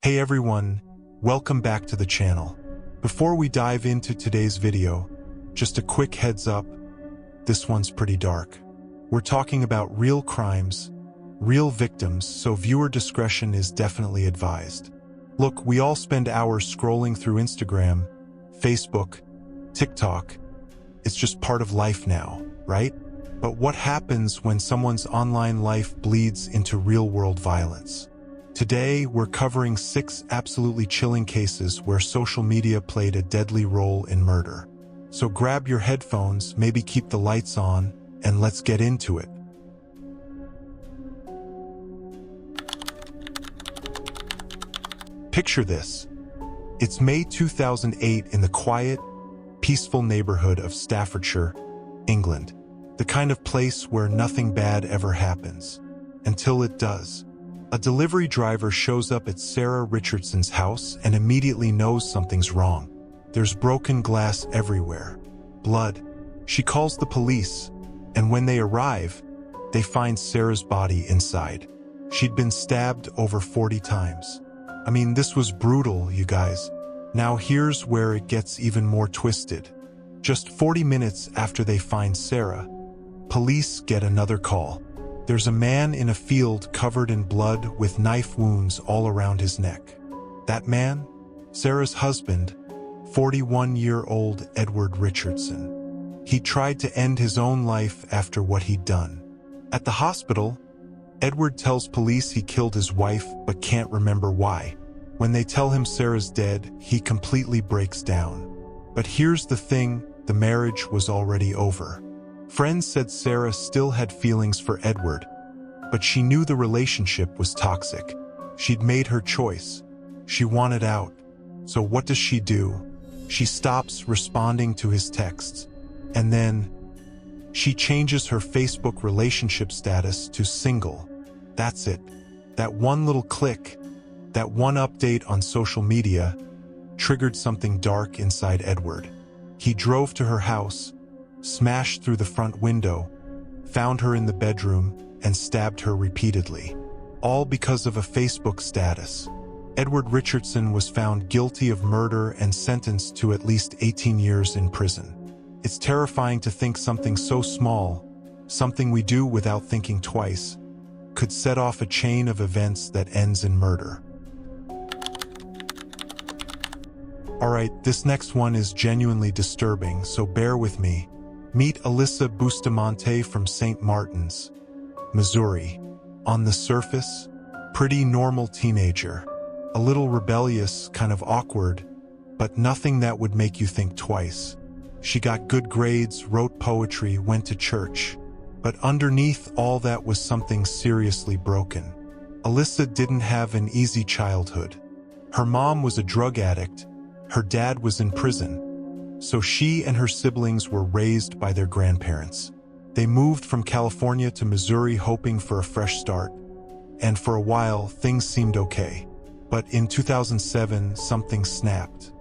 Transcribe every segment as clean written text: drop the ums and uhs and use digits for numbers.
Hey everyone, welcome back to the channel. Before we dive into today's video, just a quick heads up, this one's pretty dark. We're talking about real crimes, real victims, so viewer discretion is definitely advised. Look, we all spend hours scrolling through Instagram, Facebook, TikTok. It's just part of life now, right? But what happens when someone's online life bleeds into real-world violence? Today, we're covering 6 absolutely chilling cases where social media played a deadly role in murder. So grab your headphones, maybe keep the lights on, and let's get into it. Picture this. It's May 2008 in the quiet, peaceful neighborhood of Staffordshire, England. The kind of place where nothing bad ever happens. Until it does. A delivery driver shows up at Sarah Richardson's house and immediately knows something's wrong. There's broken glass everywhere. Blood. She calls the police, and when they arrive, they find Sarah's body inside. She'd been stabbed over 40 times. I mean, this was brutal, you guys. Now here's where it gets even more twisted. Just 40 minutes after they find Sarah, police get another call. There's a man in a field covered in blood with knife wounds all around his neck. That man? Sarah's husband, 41-year-old Edward Richardson. He tried to end his own life after what he'd done. At the hospital, Edward tells police he killed his wife but can't remember why. When they tell him Sarah's dead, he completely breaks down. But here's the thing, the marriage was already over. Friends said Sarah still had feelings for Edward, but she knew the relationship was toxic. She'd made her choice. She wanted out. So what does she do? She stops responding to his texts, and then she changes her Facebook relationship status to single. That's it. That one little click, that one update on social media, triggered something dark inside Edward. He drove to her house, smashed through the front window, found her in the bedroom, and stabbed her repeatedly. All because of a Facebook status. Edward Richardson was found guilty of murder and sentenced to at least 18 years in prison. It's terrifying to think something so small, something we do without thinking twice, could set off a chain of events that ends in murder. Alright, this next one is genuinely disturbing, so bear with me. Meet Alyssa Bustamante from St. Martin's, Missouri. On the surface, pretty normal teenager. A little rebellious, kind of awkward, but nothing that would make you think twice. She got good grades, wrote poetry, went to church. But underneath all that was something seriously broken. Alyssa didn't have an easy childhood. Her mom was a drug addict. Her dad was in prison. So she and her siblings were raised by their grandparents. They moved from California to Missouri hoping for a fresh start. And for a while, things seemed okay. But in 2007, something snapped.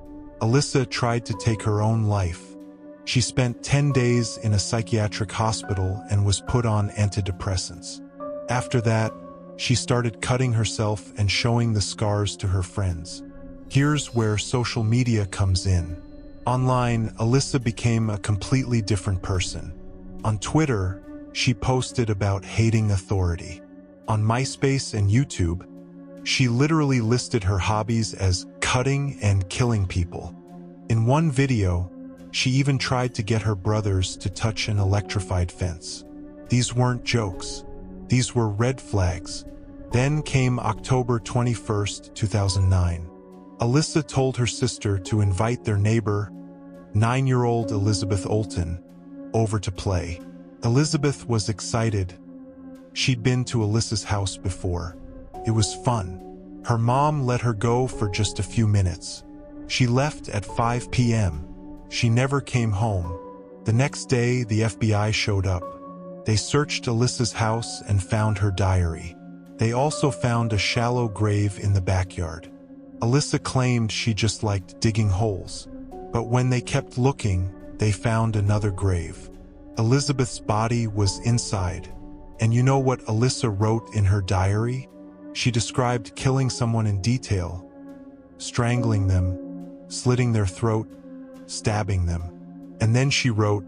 Alyssa tried to take her own life. She spent 10 days in a psychiatric hospital and was put on antidepressants. After that, she started cutting herself and showing the scars to her friends. Here's where social media comes in. Online, Alyssa became a completely different person. On Twitter, she posted about hating authority. On MySpace and YouTube, she literally listed her hobbies as cutting and killing people. In one video, she even tried to get her brothers to touch an electrified fence. These weren't jokes. These were red flags. Then came October 21st, 2009. Alyssa told her sister to invite their neighbor, 9-year-old Elizabeth Olton, over to play. Elizabeth was excited. She'd been to Alyssa's house before. It was fun. Her mom let her go for just a few minutes. She left at 5 p.m. She never came home. The next day, the FBI showed up. They searched Alyssa's house and found her diary. They also found a shallow grave in the backyard. Alyssa claimed she just liked digging holes. But when they kept looking, they found another grave. Elizabeth's body was inside. And you know what Alyssa wrote in her diary? She described killing someone in detail, strangling them, slitting their throat, stabbing them. And then she wrote,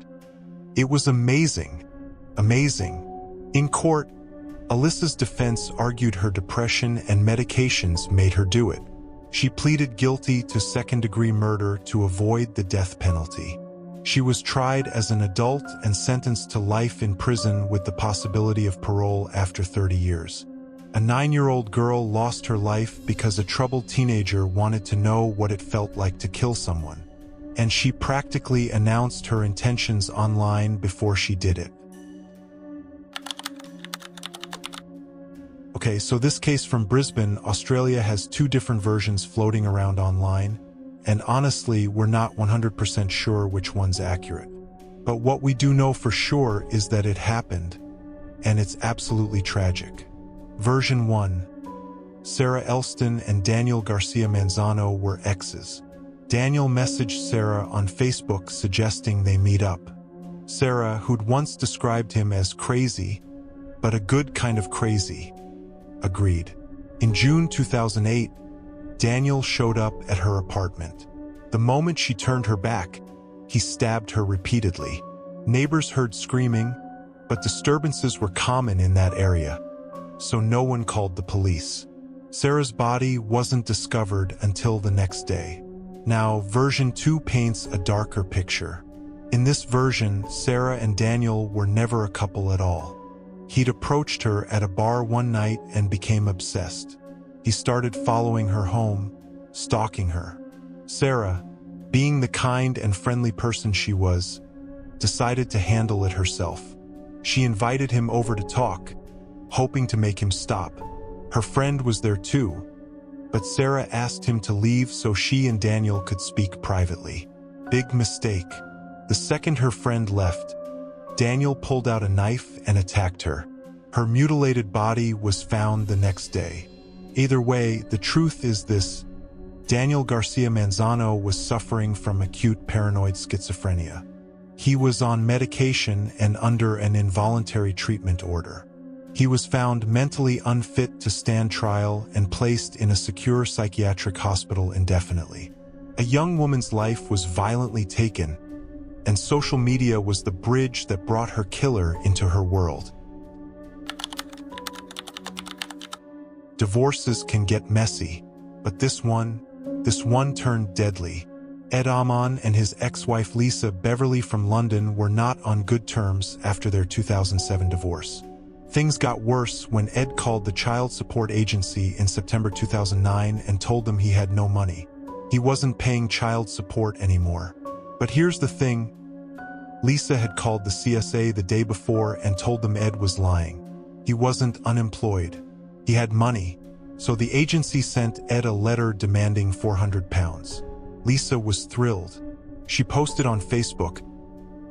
"It was amazing. Amazing." In court, Alyssa's defense argued her depression and medications made her do it. She pleaded guilty to second-degree murder to avoid the death penalty. She was tried as an adult and sentenced to life in prison with the possibility of parole after 30 years. A 9-year-old girl lost her life because a troubled teenager wanted to know what it felt like to kill someone, and she practically announced her intentions online before she did it. Okay, so this case from Brisbane, Australia has 2 different versions floating around online, and honestly, we're not 100% sure which one's accurate. But what we do know for sure is that it happened, and it's absolutely tragic. Version 1. Sarah Elston and Daniel Garcia Manzano were exes. Daniel messaged Sarah on Facebook suggesting they meet up. Sarah, who'd once described him as crazy, but a good kind of crazy, agreed. In June 2008, Daniel showed up at her apartment. The moment she turned her back, he stabbed her repeatedly. Neighbors heard screaming, but disturbances were common in that area, so no one called the police. Sarah's body wasn't discovered until the next day. Now, version 2 paints a darker picture. In this version, Sarah and Daniel were never a couple at all. He'd approached her at a bar one night and became obsessed. He started following her home, stalking her. Sarah, being the kind and friendly person she was, decided to handle it herself. She invited him over to talk, hoping to make him stop. Her friend was there too, but Sarah asked him to leave so she and Daniel could speak privately. Big mistake. The second her friend left, Daniel pulled out a knife and attacked her. Her mutilated body was found the next day. Either way, the truth is this: Daniel Garcia Manzano was suffering from acute paranoid schizophrenia. He was on medication and under an involuntary treatment order. He was found mentally unfit to stand trial and placed in a secure psychiatric hospital indefinitely. A young woman's life was violently taken, and social media was the bridge that brought her killer into her world. Divorces can get messy, but this one turned deadly. Ed Amon and his ex-wife Lisa Beverly from London were not on good terms after their 2007 divorce. Things got worse when Ed called the child support agency in September 2009 and told them he had no money. He wasn't paying child support anymore. But here's the thing: Lisa had called the CSA the day before and told them Ed was lying. He wasn't unemployed. He had money, so the agency sent Ed a letter demanding £400. Lisa was thrilled. She posted on Facebook,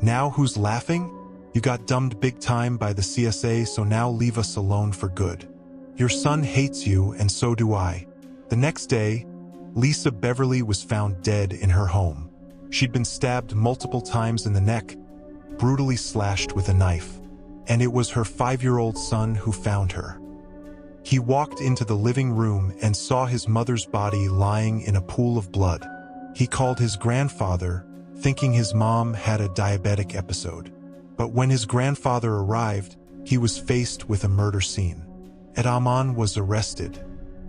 "Now who's laughing? You got dumped big time by the CSA, so now leave us alone for good. Your son hates you and so do I." The next day, Lisa Beverly was found dead in her home. She'd been stabbed multiple times in the neck, brutally slashed with a knife, and it was her 5-year-old son who found her. He walked into the living room and saw his mother's body lying in a pool of blood. He called his grandfather, thinking his mom had a diabetic episode. But when his grandfather arrived, he was faced with a murder scene. Ed Amon was arrested.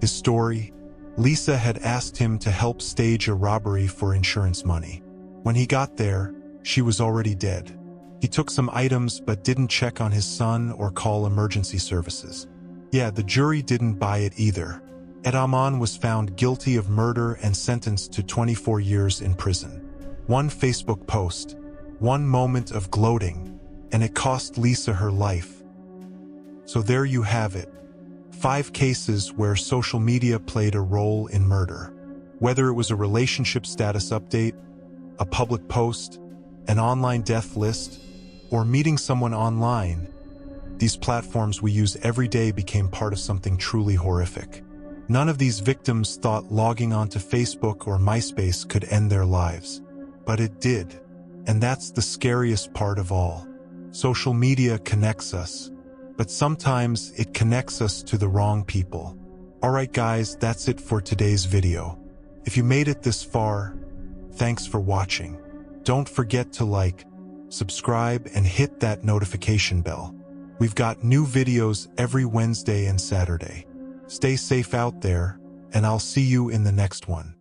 His story: Lisa had asked him to help stage a robbery for insurance money. When he got there, she was already dead. He took some items but didn't check on his son or call emergency services. Yeah, the jury didn't buy it either. Ed Amon was found guilty of murder and sentenced to 24 years in prison. One Facebook post, one moment of gloating, and it cost Lisa her life. So there you have it. 5 cases where social media played a role in murder. Whether it was a relationship status update, a public post, an online death list, or meeting someone online, these platforms we use every day became part of something truly horrific. None of these victims thought logging onto Facebook or MySpace could end their lives. But it did. And that's the scariest part of all. Social media connects us, but sometimes it connects us to the wrong people. Alright guys, that's it for today's video. If you made it this far, thanks for watching. Don't forget to like, subscribe, and hit that notification bell. We've got new videos every Wednesday and Saturday. Stay safe out there, and I'll see you in the next one.